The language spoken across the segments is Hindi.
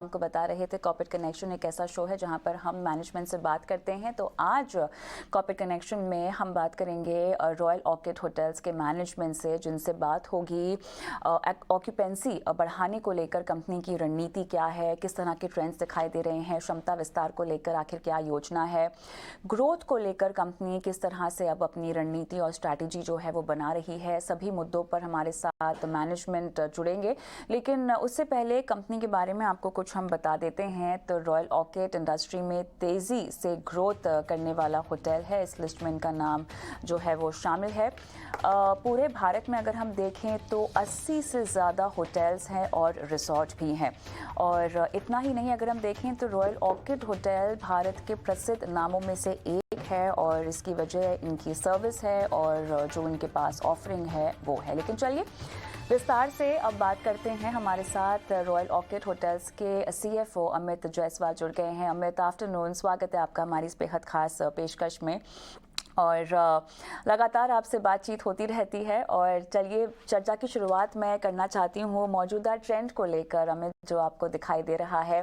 हमको बता रहे थे कॉर्पोरेट कनेक्शन एक ऐसा शो है जहां पर हम मैनेजमेंट से बात करते हैं। तो आज कॉर्पोरेट कनेक्शन में हम बात करेंगे रॉयल ऑर्किड होटल्स के मैनेजमेंट से, जिनसे बात होगी ऑक्यूपेंसी बढ़ाने को लेकर कंपनी की रणनीति क्या है, किस तरह के ट्रेंड्स दिखाई दे रहे हैं, क्षमता विस्तार को लेकर आखिर क्या योजना है, ग्रोथ को लेकर कंपनी किस तरह से अब अपनी रणनीति और स्ट्रैटेजी जो है वो बना रही है। सभी मुद्दों पर हमारे साथ मैनेजमेंट जुड़ेंगे, लेकिन उससे पहले कंपनी के बारे में आपको कुछ हम बता देते हैं। तो रॉयल ऑर्किड इंडस्ट्री में तेज़ी से ग्रोथ करने वाला होटल है। इस लिस्ट में इनका नाम जो है वो शामिल है। पूरे भारत में अगर हम देखें तो 80 से ज़्यादा होटल्स हैं और रिसोर्ट भी हैं। और इतना ही नहीं, अगर हम देखें तो रॉयल ऑर्किड होटल भारत के प्रसिद्ध नामों में से एक है और इसकी वजह इनकी सर्विस है और जो इनके पास ऑफरिंग है वो है। लेकिन चलिए विस्तार से अब बात करते हैं। हमारे साथ रॉयल ऑर्किड होटल्स के CFO अमित जायसवाल जुड़ गए हैं। अमित, आफ्टरनून, स्वागत है आपका हमारी इस बेहद खास पेशकश में। और लगातार आपसे बातचीत होती रहती है और चलिए चर्चा की शुरुआत मैं करना चाहती हूँ मौजूदा ट्रेंड को लेकर। अमित, जो आपको दिखाई दे रहा है,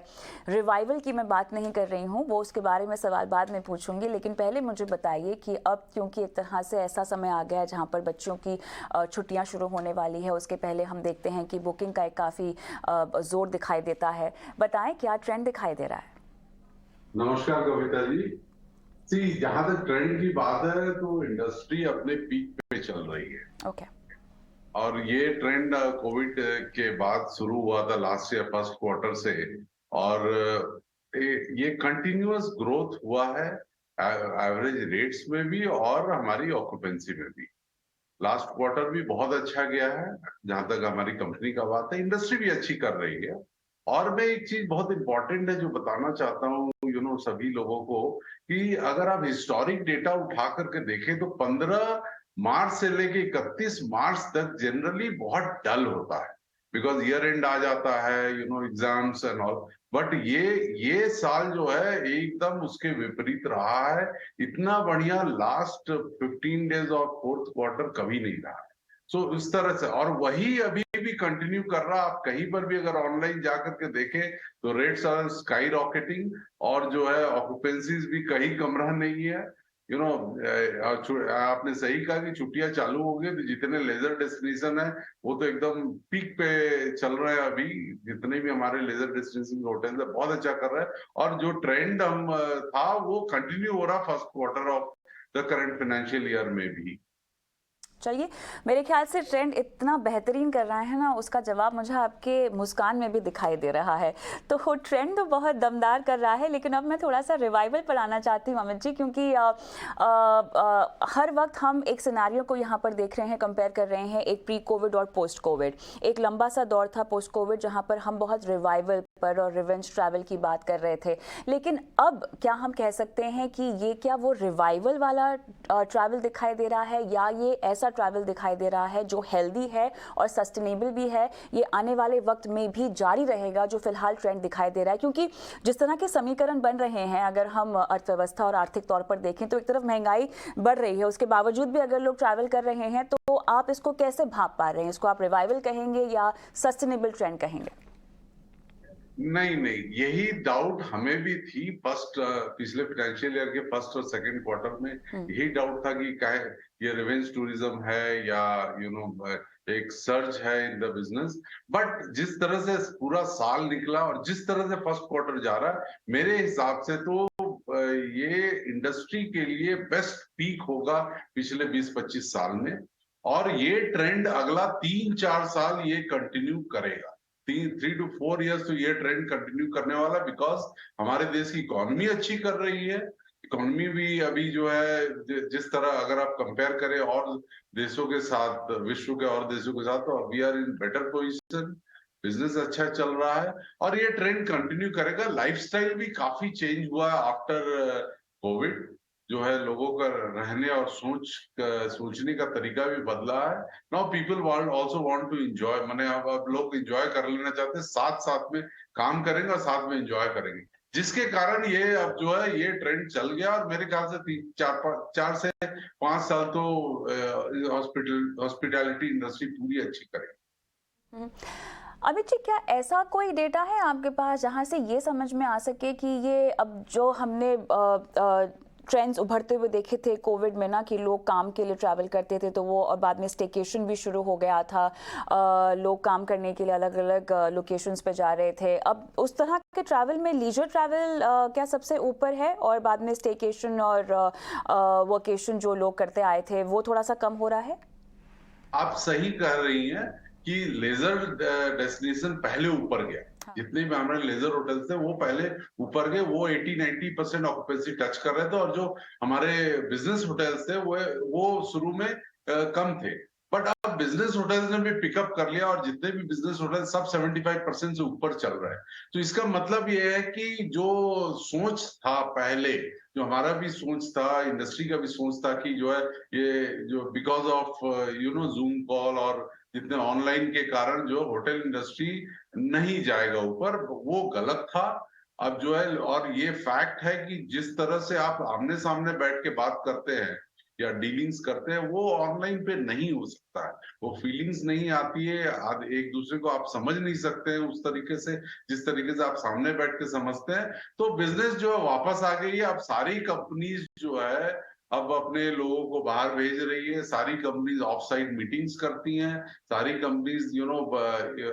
रिवाइवल की मैं बात नहीं कर रही हूँ, वो उसके बारे में सवाल बाद में पूछूंगी, लेकिन पहले मुझे बताइए कि अब क्योंकि एक तरह से ऐसा समय आ गया है जहाँ पर बच्चों की छुट्टियाँ शुरू होने वाली है, उसके पहले हम देखते हैं कि बुकिंग का एक काफ़ी जोर दिखाई देता है। बताएं क्या ट्रेंड दिखाई दे रहा है। नमस्कार कविता जी। जहां तक ट्रेंड की बात है तो इंडस्ट्री अपने पीक पे चल रही है। ओके। और ये ट्रेंड कोविड के बाद शुरू हुआ था लास्ट ईयर फर्स्ट क्वार्टर से। और ये कंटिन्यूअस ग्रोथ हुआ है एवरेज रेट्स में भी और हमारी ऑक्यूपेंसी में भी। लास्ट क्वार्टर भी बहुत अच्छा गया है। जहां तक हमारी कंपनी का बात है, इंडस्ट्री भी अच्छी कर रही है। और मैं एक चीज बहुत इंपॉर्टेंट है जो बताना चाहता हूँ सभी लोगों को, कि अगर आप हिस्टोरिक डेटा उठा करके देखें तो 15 मार्च से लेके 31 मार्च तक जनरली बहुत डल होता है, बिकॉज ईयर एंड आ जाता है, एग्जाम्स एंड ऑल। बट ये साल जो है एकदम उसके विपरीत रहा है। इतना बढ़िया लास्ट 15 डेज और फोर्थ क्वार्टर कभी नहीं रहा। सो इस तरह से, और वही अभी भी कंटिन्यू कर रहा। आप कहीं पर भी अगर ऑनलाइन जाकर के देखें तो रेट्स आर स्काई रॉकेटिंग, और जो है ऑक्यूपेंसीज भी कहीं कम रहा नहीं है। आपने सही कहा कि छुट्टियां चालू हो गई तो जितने लेजर डेस्टिनेशन है वो तो एकदम पीक पे चल रहे हैं। अभी जितने भी हमारे लेजर डेस्टिनेशन होटल है बहुत अच्छा कर रहे हैं। और जो ट्रेंड हम था वो कंटिन्यू हो रहा first quarter of the current financial year में भी। चलिए, मेरे ख्याल से ट्रेंड इतना बेहतरीन कर रहा है ना, उसका जवाब मुझे आपके मुस्कान में भी दिखाई दे रहा है। तो ट्रेंड तो बहुत दमदार कर रहा है, लेकिन अब मैं थोड़ा सा रिवाइवल पर आना चाहती हूँ अमित जी, क्योंकि हर वक्त हम एक सिनारियो को यहाँ पर देख रहे हैं, कंपेयर कर रहे हैं एक प्री कोविड और पोस्ट कोविड। एक लंबा सा दौर था पोस्ट कोविड जहाँ पर हम बहुत रिवाइवल पर और रिवेंज ट्रैवल की बात कर रहे थे, लेकिन अब क्या हम कह सकते हैं कि ये क्या वो रिवाइवल वाला ट्रैवल दिखाई दे रहा है, या ये ऐसा ट्रैवल दिखाई दे रहा है जो हेल्दी है और सस्टेनेबल भी है, ये आने वाले वक्त में भी जारी रहेगा जो फिलहाल ट्रेंड दिखाई दे रहा है? क्योंकि जिस तरह के समीकरण बन रहे हैं, अगर हम अर्थव्यवस्था और आर्थिक तौर पर देखें तो एक तरफ महंगाई बढ़ रही है, उसके बावजूद भी अगर लोग ट्रैवल कर रहे हैं, तो आप इसको कैसे भाप पा रहे हैं? इसको आप रिवाइवल कहेंगे या सस्टेनेबल ट्रेंड कहेंगे? नहीं नहीं, यही डाउट हमें भी थी पिछले फाइनेंशियल ईयर के फर्स्ट और सेकंड क्वार्टर में। यही डाउट था कि क्या ये रिवेंज टूरिज्म है या एक सर्ज है इन द बिजनेस। बट जिस तरह से पूरा साल निकला और जिस तरह से फर्स्ट क्वार्टर जा रहा है, मेरे हिसाब से तो ये इंडस्ट्री के लिए बेस्ट पीक होगा पिछले 20-25 साल में। और ये ट्रेंड अगला 3-4 साल ये कंटिन्यू करेगा। 3 to 4 years तो ये ट्रेंड कंटिन्यू करने वाला, बिकॉज हमारे देश की इकोनॉमी अच्छी कर रही है। इकोनॉमी भी अभी जो है जिस तरह अगर आप कंपेयर करें और देशों के साथ, विश्व के और देशों के साथ, तो we are in better position. Business अच्छा चल रहा है और ये ट्रेंड कंटिन्यू करेगा। लाइफस्टाइल भी काफी चेंज हुआ है आफ्टर कोविड। जो है लोगों का रहने और सोचने का तरीका भी बदला है। Now people want also want to enjoy, माने अब लोग एंजॉय कर लेना चाहते हैं, साथ साथ में काम करेंगे और साथ में एंजॉय करेंगे, जिसके कारण ये अब जो है ये ट्रेंड चल गया। और मेरे ख्याल से 4 से 5 साल तो हॉस्पिटैलिटी इंडस्ट्री पूरी अच्छी करेगी। अमित जी, क्या ऐसा कोई डेटा है आपके पास जहां से ये समझ में आ सके कि ये अब जो हमने ट्रेंड्स उभरते हुए देखे थे कोविड में ना, कि लोग काम के लिए ट्रैवल करते थे तो वो, और बाद में स्टेकेशन भी शुरू हो गया था, लोग काम करने के लिए अलग अलग लोकेशंस पे जा रहे थे। अब उस तरह के ट्रैवल में लीजर ट्रैवल क्या सबसे ऊपर है, और बाद में स्टेकेशन और वोकेशन जो लोग करते आए थे वो थोड़ा सा कम हो रहा है? आप सही कह रही हैं कि लेजर डेस्टिनेशन पहले ऊपर गया। हाँ। जितने भी हमारे लेजर होटल्स थे वो पहले ऊपर गए, वो 80-90% ऑक्यूपेंसी टच कर रहे थे, और जो हमारे बिजनेस होटल्स थे वो शुरू में कम थे। बट अब बिजनेस होटल्स ने भी पिकअप कर लिया, और जितने भी बिजनेस होटल सब 75% से ऊपर चल रहे हैं। तो इसका मतलब ये है कि जो सोच था पहले, जो हमारा भी सोच था, इंडस्ट्री का भी सोच था कि जो है ये जो बिकॉज ऑफ जूम कॉल और जितने ऑनलाइन के कारण जो होटल इंडस्ट्री नहीं जाएगा ऊपर, वो गलत था। अब जो है, और ये फैक्ट है कि जिस तरह से आप आमने सामने बैठ के बात करते हैं या डीलिंग्स करते हैं, वो ऑनलाइन पे नहीं हो सकता है। वो फीलिंग्स नहीं आती है, एक दूसरे को आप समझ नहीं सकते हैं उस तरीके से जिस तरीके से आप सामने बैठ के समझते हैं। तो बिजनेस जो है वापस आ गई है। अब सारी कंपनीज जो है अब अपने लोगों को बाहर भेज रही है, सारी कंपनीज ऑफ साइट मीटिंग्स करती हैं, सारी कंपनीज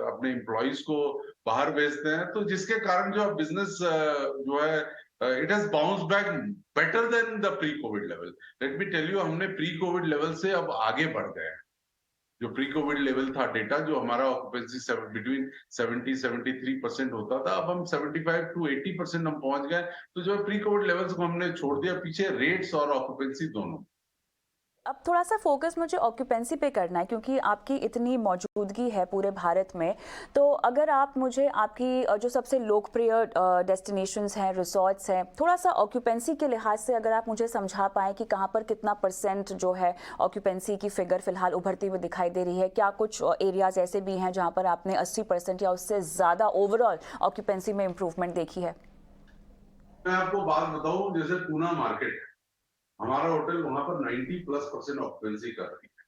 अपने एम्प्लॉइज को बाहर भेजते हैं, तो जिसके कारण जो बिजनेस जो है it has bounce back better than the pre covid level. Let me tell you, हमने प्री कोविड लेवल से अब आगे बढ़ गए हैं। जो प्री कोविड लेवल था डेटा, जो हमारा ऑक्यूपेंसी बिटवीन 70-73% होता था, अब हम 75-80% हम पहुंच गए। तो जो प्री कोविड लेवल्स को हमने छोड़ दिया पीछे, रेट्स और ऑक्यूपेंसी दोनों। अब थोड़ा सा फोकस मुझे ऑक्यूपेंसी पे करना है, क्योंकि आपकी इतनी मौजूदगी है पूरे भारत में। तो अगर आप मुझे आपकी जो सबसे लोकप्रिय डेस्टिनेशंस हैं, रिसॉर्ट्स हैं, थोड़ा सा ऑक्यूपेंसी के लिहाज से अगर आप मुझे समझा पाएँ कि कहाँ पर कितना परसेंट जो है ऑक्यूपेंसी की फिगर फिलहाल उभरती हुई दिखाई दे रही है। क्या कुछ एरियाज ऐसे भी हैं जहाँ पर आपने 80% या उससे ज़्यादा ओवरऑल ऑक्यूपेंसी में इम्प्रूवमेंट देखी है? मैं आपको बात बताऊं, जैसे पूना मार्केट है, हमारा होटल वहां पर 90+% ऑक्यूपेंसी कर रही है।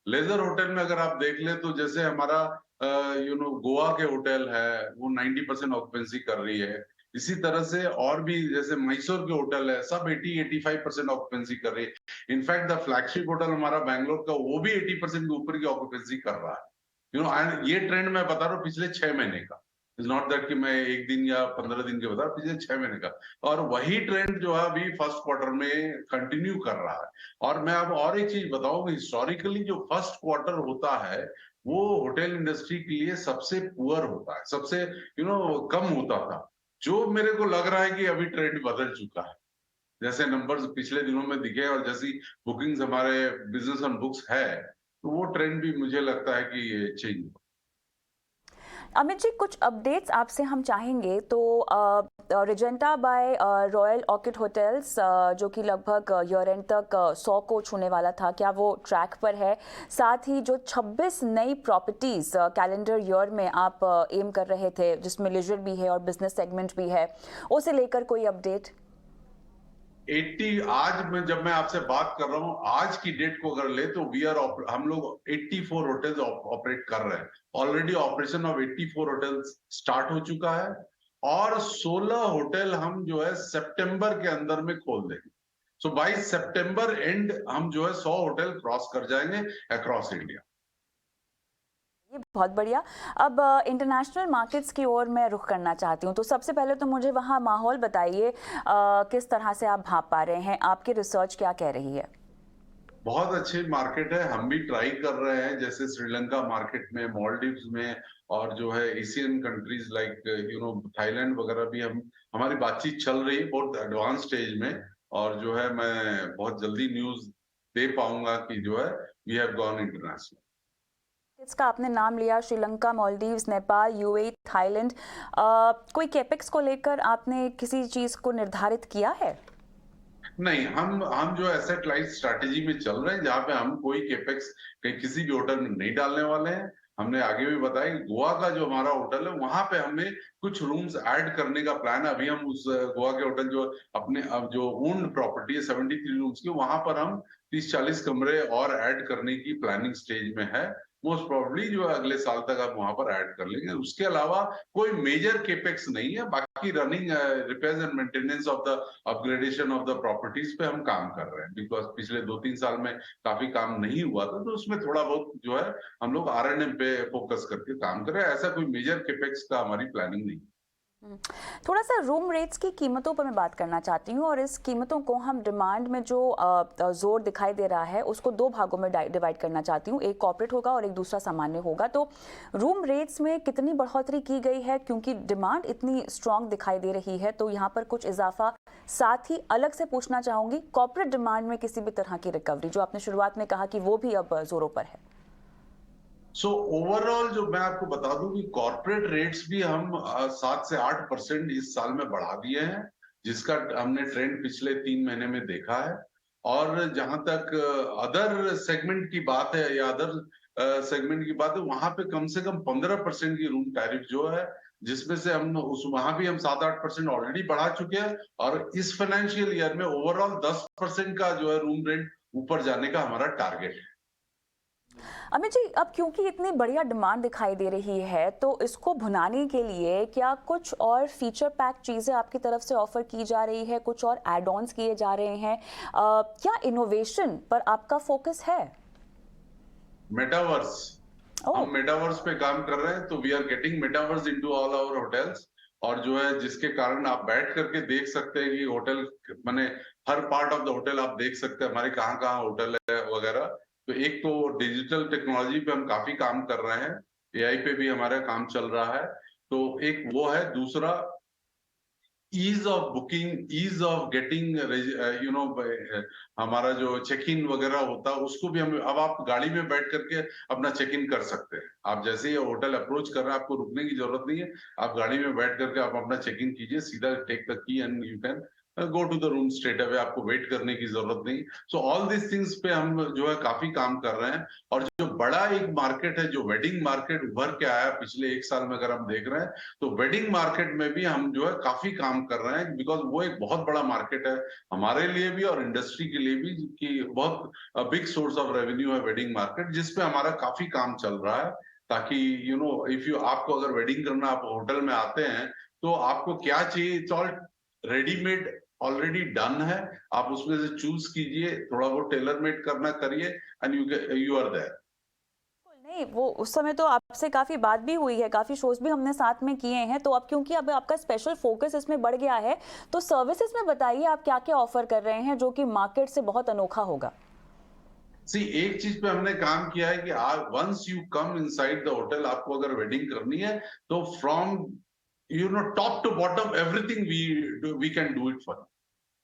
लेजर होटल में अगर आप देख ले तो जैसे हमारा गोवा के होटल है, वो 90% ऑक्यूपेंसी कर रही है। इसी तरह से और भी जैसे मैसूर के होटल है, सब 80-85% ऑक्यूपेंसी कर रही है। इनफैक्ट द फ्लैगशिप होटल हमारा बैंगलोर का, वो भी 80% के ऊपर की ऑक्यूपेंसी कर रहा है। एंड ये ट्रेंड मैं बता रहा हूँ पिछले 6 महीने का। इज नॉट दैट कि मैं एक दिन या 15 दिन के बता रहा हूँ, पिछले 6 महीने का। और वही ट्रेंड जो है अभी फर्स्ट क्वार्टर में कंटिन्यू कर रहा है। और मैं अब और एक चीज बताऊं, हिस्टोरिकली जो फर्स्ट क्वार्टर होता है वो होटल इंडस्ट्री के लिए सबसे पुअर होता है, सबसे कम होता था। जो मेरे को लग रहा है कि अभी ट्रेंड बदल चुका है। जैसे नंबर्स पिछले दिनों में दिखे और जैसी बुकिंग्स हमारे बिजनेस ऑन बुक्स है, तो वो ट्रेंड भी मुझे लगता है कि ये चेंज होगा। अमित जी, कुछ अपडेट्स आपसे हम चाहेंगे। तो Regenta by Royal Orchid hotels जो कि लगभग ईयर एंड तक 100 को छूने वाला था, क्या वो ट्रैक पर है? साथ ही जो 26 नई प्रॉपर्टीज कैलेंडर ईयर में आप एम कर रहे थे, जिसमें लिजर भी है और बिजनेस सेगमेंट भी है, उसे लेकर कोई अपडेट? 80 आज में जब मैं आपसे बात कर रहा हूं, आज की डेट को अगर ले तो हम लोग 84 होटल्स ऑपरेट कर रहे हैं। Already operation of 84 hotels start हो चुका है, और 16 होटल हम जो है सितंबर के अंदर में खोल देंगे। सो बाई सितंबर एंड हम जो है 100 होटल क्रॉस कर जाएंगे अक्रॉस इंडिया। ये बहुत बढ़िया। अब इंटरनेशनल मार्केट्स की ओर मैं रुख करना चाहती हूँ। तो सबसे पहले तो मुझे वहाँ माहौल बताइए, किस तरह से आप भाप पा रहे हैं, आपकी रिसर्च क्या कह रही है? बहुत अच्छी मार्केट है, हम भी ट्राई कर रहे हैं, जैसे श्रीलंका मार्केट में, मालदीव्स में, और जो है एशियन कंट्रीज लाइक थाईलैंड वगैरह भी हमारी बातचीत चल रही है बहुत एडवांस स्टेज में। और जो है मैं बहुत जल्दी न्यूज दे पाऊंगा कि जो है वी हैव गॉन इंटरनेशनल। इसका आपने नाम लिया, श्रीलंका, मालदीव्स, नेपाल, यूएई, थाईलैंड। कोई कैपेक्स को लेकर आपने किसी चीज को निर्धारित किया है? नहीं, हम जो एसेट लाइट स्ट्रैटेजी में चल रहे हैं, जहां पे हम कोई केपेक्स कहीं किसी भी होटल में नहीं डालने वाले हैं। हमने आगे भी बताया, गोवा का जो हमारा होटल है वहां पे हमें कुछ रूम्स ऐड करने का प्लान है। अभी हम उस गोवा के होटल जो अपने अब जो ओन्ड प्रॉपर्टी है 73 रूम्स की, वहां पर हम 30-40 कमरे और ऐड करने की प्लानिंग स्टेज में है। मोस्ट प्रोबेबली जो है अगले साल तक आप वहां पर ऐड कर लेंगे। उसके अलावा कोई मेजर केपेक्स नहीं है, बाकी running repairs and maintenance of the upgradation of the properties पे हम काम कर रहे हैं, बिकॉज पिछले 2-3 साल में काफी काम नहीं हुआ था, तो उसमें थोड़ा बहुत जो है हम लोग R&M पे फोकस करके काम कर रहे हैं। ऐसा कोई मेजर केपेक्स का हमारी प्लानिंग नहीं। थोड़ा सा रूम रेट्स की कीमतों पर मैं बात करना चाहती हूँ, और इस कीमतों को हम डिमांड में जो जोर दिखाई दे रहा है उसको दो भागों में डिवाइड करना चाहती हूँ। एक कॉर्पोरेट होगा और एक दूसरा सामान्य होगा। तो रूम रेट्स में कितनी बढ़ोतरी की गई है, क्योंकि डिमांड इतनी स्ट्रांग दिखाई दे रही है, तो यहाँ पर कुछ इजाफा। साथ ही अलग से पूछना चाहूँगी कॉर्पोरेट डिमांड में किसी भी तरह की रिकवरी, जो आपने शुरुआत में कहा कि वो भी अब जोरों पर है। सो ओवरऑल जो मैं आपको बता दूं कि कॉर्पोरेट रेट्स भी हम 7 से 8% इस साल में बढ़ा दिए हैं, जिसका हमने ट्रेंड पिछले 3 महीने में देखा है। और जहां तक अदर सेगमेंट की बात है या अदर सेगमेंट की बात है, वहां पे कम से कम 15% की रूम टैरिफ जो है, जिसमें से हम उस वहां भी हम 7-8% ऑलरेडी बढ़ा चुके हैं, और इस फाइनेंशियल ईयर में ओवरऑल 10% का जो है रूम रेंट ऊपर जाने का हमारा टारगेट है। अमित जी, अब क्योंकि इतनी बढ़िया डिमांड दिखाई दे रही है, तो इसको भुनाने के लिए क्या कुछ और फीचर पैक चीज़ें आपकी तरफ से ऑफर की जा रही है, कुछ और एड ऑन्स किए जा रहे हैं? क्या इनोवेशन पर आपका फोकस है? मेटावर्स, ओह, हम मेटावर्स पे काम कर रहे हैं, तो we are getting metaverse into all our hotels. और जो है जिसके कारण आप बैठ करके देख सकते हैं कि होटल माने हर पार्ट ऑफ द होटल आप देख सकते हैं हमारे कहाँ कहाँ होटल है वगैरह। तो एक तो डिजिटल टेक्नोलॉजी पे हम काफी काम कर रहे हैं, AI पे भी हमारा काम चल रहा है। तो एक वो है। दूसरा, ease of booking, ease of getting, हमारा जो चेक इन वगैरह होता है उसको भी हम, अब आप गाड़ी में बैठ करके अपना चेक इन कर सकते हैं। आप जैसे ही होटल अप्रोच कर रहे हैं, आपको रुकने की जरूरत नहीं है। आप गाड़ी में बैठ करके आप अपना चेक इन कीजिए, सीधा take the key and you can go to the room straight away, आपको वेट करने की जरूरत नहीं। सो ऑल दिस थिंग्स पे हम जो है काफी काम कर रहे हैं। और जो बड़ा एक मार्केट है, जो वेडिंग मार्केट उभर के आया पिछले 1 साल में, अगर हम देख रहे हैं, तो वेडिंग मार्केट में भी हम जो है काफी काम कर रहे हैं, बिकॉज वो एक बहुत बड़ा मार्केट है हमारे लिए भी और इंडस्ट्री के लिए भी, कि बहुत बिग सोर्स ऑफ रेवेन्यू है वेडिंग मार्केट, जिसपे हमारा काफी काम चल रहा है। ताकि इफ यू आपको अगर वेडिंग करना, आप होटल में आते हैं, तो आपको क्या चाहिए, it's all readymade, already done है। आप उसमें से चूज कीजिए, थोड़ा बहुत टेलर मेड करना करिए, एंड यू आर देयर। नहीं, वो उस समय तो आपसे काफ़ी बात भी हुई है, काफ़ी शोज़ भी हमने साथ में किए हैं। तो अब क्योंकि अब आपका स्पेशल फोकस इसमें बढ़ गया है, तो सर्विसेज में बताइए आप क्या क्या ऑफर कर रहे हैं जो कि मार्केट से बहुत अनोखा होगा। सी, एक चीज पे हमने काम किया है कि आप once you come inside the hotel, आपको अगर वेडिंग करनी है, तो from top to bottom everything we can do it for.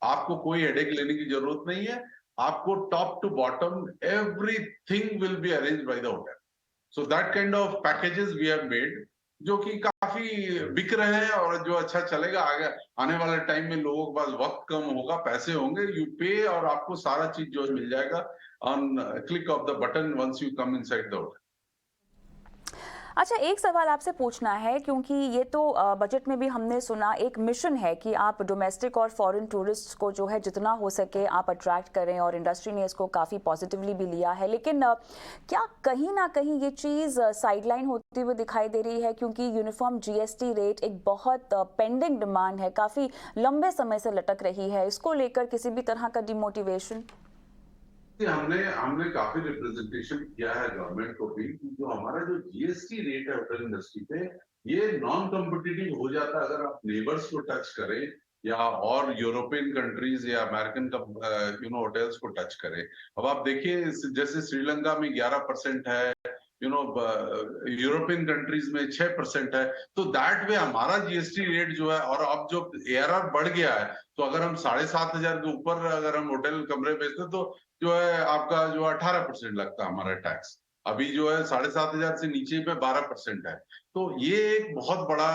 आपको कोई हेडेक लेने की जरूरत नहीं है। आपको top to bottom everything will be arrange by the hotel. So that kind of packages we have made, जो कि काफी बिक रहे हैं और जो अच्छा चलेगा। आगे आने वाले टाइम में लोगों के पास वक्त कम होगा, पैसे होंगे, यू पे, और आपको सारा चीज जो है मिल जाएगा on click of the button once you come inside the hotel. अच्छा, एक सवाल आपसे पूछना है, क्योंकि ये तो बजट में भी हमने सुना एक मिशन है कि आप डोमेस्टिक और फॉरेन टूरिस्ट को जो है जितना हो सके आप अट्रैक्ट करें, और इंडस्ट्री ने इसको काफ़ी पॉजिटिवली भी लिया है। लेकिन क्या कहीं ना कहीं ये चीज़ साइडलाइन होती हुई दिखाई दे रही है, क्योंकि यूनिफॉर्म GST रेट एक बहुत पेंडिंग डिमांड है, काफ़ी लंबे समय से लटक रही है। इसको लेकर किसी भी तरह का डिमोटिवेशन? हमने हमने काफी रिप्रेजेंटेशन किया है गवर्नमेंट को भी, कि जो हमारा जो GST रेट है होटल इंडस्ट्री पे, ये नॉन कॉम्पिटिटिव हो जाता है अगर आप नेबर्स को टच करें, या और यूरोपियन कंट्रीज या अमेरिकन होटल्स को टच करें। अब आप देखिए, जैसे श्रीलंका में 11% है, यूरोपियन कंट्रीज में 6% है। तो दैट वे हमारा GST रेट जो है, और अब जो ARR बढ़ गया है, तो अगर हम 7,500 के ऊपर अगर हम होटल कमरे बेचते, तो जो है आपका जो 18% लगता है हमारा टैक्स। अभी जो है 7,500 से नीचे पे 12% है। तो ये एक बहुत बड़ा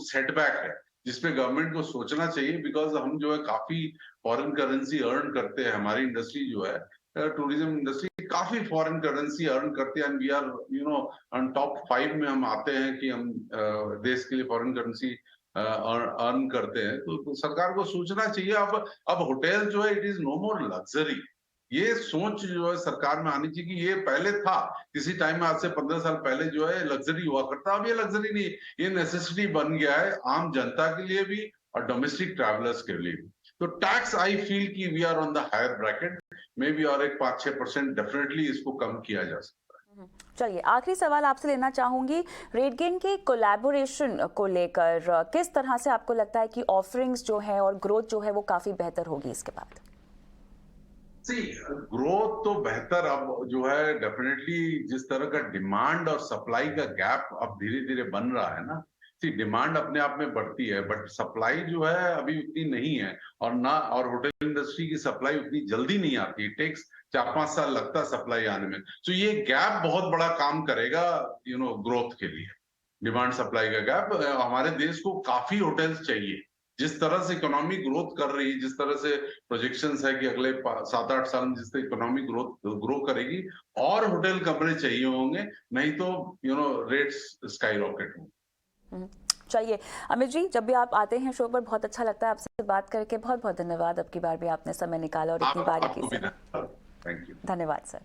सेटबैक है, जिसपे गवर्नमेंट को सोचना चाहिए, बिकॉज हम जो है काफी फॉरेन करेंसी अर्न करते हैं। हमारी इंडस्ट्री जो है, टूरिज्म इंडस्ट्री काफी फॉरेन करेंसी अर्न करते हैं, and we are on top 5 में हम आते हैं कि हम देश के लिए फॉरेन करेंसी अर्न करते हैं। तो सरकार को सोचना चाहिए। अब होटल जो है, it is no more luxury, ये सोच जो है सरकार में आनी चाहिए कि ये पहले था किसी टाइम में, आज से 15 साल पहले जो है लग्जरी हुआ करता, अब ये लग्जरी नहीं, ये नेसेसिटी बन गया है आम जनता के लिए भी और डोमेस्टिक ट्रैवलर्स के लिए भी। तो टैक्स आई फील कि we are on the higher bracket, may be और एक 5-6% डेफिनेटली इसको कम किया जा सकता है। चलिए, आखिरी सवाल आपसे लेना चाहूंगी, रेडगेन के कोलैबोरेशन को लेकर किस तरह से आपको लगता है कि ऑफरिंग्स जो है और ग्रोथ जो है वो काफी बेहतर होगी इसके बाद? सी ग्रोथ तो बेहतर अब जो है डेफिनेटली, जिस तरह का डिमांड और सप्लाई का गैप अब धीरे धीरे बन रहा है ना। सी डिमांड अपने आप में बढ़ती है बट सप्लाई जो है अभी उतनी नहीं है, और ना, और होटल इंडस्ट्री की सप्लाई उतनी जल्दी नहीं आती, टेक्स 4-5 साल लगता है सप्लाई आने में। तो ये गैप बहुत बड़ा काम करेगा ग्रोथ के लिए। डिमांड सप्लाई का गैप, हमारे देश को काफी होटल्स चाहिए। जिस तरह से इकोनॉमी ग्रोथ कर रही है, जिस तरह से प्रोजेक्शंस है कि अगले 7-8 साल में जिस तरह इकोनॉमी ग्रो करेगी, और होटल कमरे चाहिए होंगे, नहीं तो रेट्स स्काई रॉकेट होंगे। चलिए अमित जी, जब भी आप आते हैं शो पर बहुत अच्छा लगता है आपसे बात करके। बहुत बहुत धन्यवाद, अब की बार भी आपने समय निकाला और इतनी बारीकी से। Thank you. धन्यवाद सर।